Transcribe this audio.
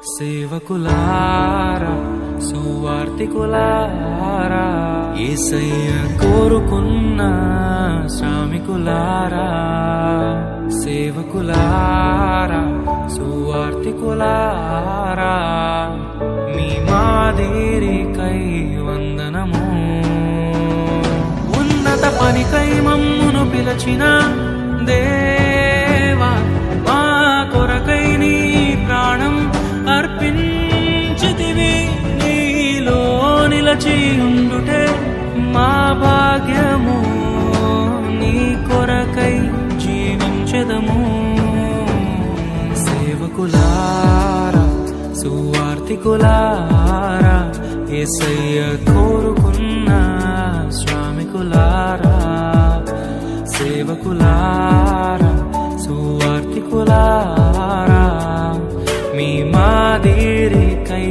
సేవకులారా సువార్తికులారా యేసయ్య కోరుకున్న శ్రామికులారా సేవకులారా సువార్తికులారా మీ మాదిరికై వందనము ఉన్నత పనికై మమ్మును పిలచిన దేవా మా కొరకై నీ ప్రాణం అర్పించితివి నీలో నిలచి ఉండుటే మా భాగ్యము నీ కొరకై జీవించెదము సేవకులారా సువార్తికులారా యేసయ్య కోరుకున్న శ్రామికులారా సేవకులారా సువార్తికులారా మీ మాదిరికై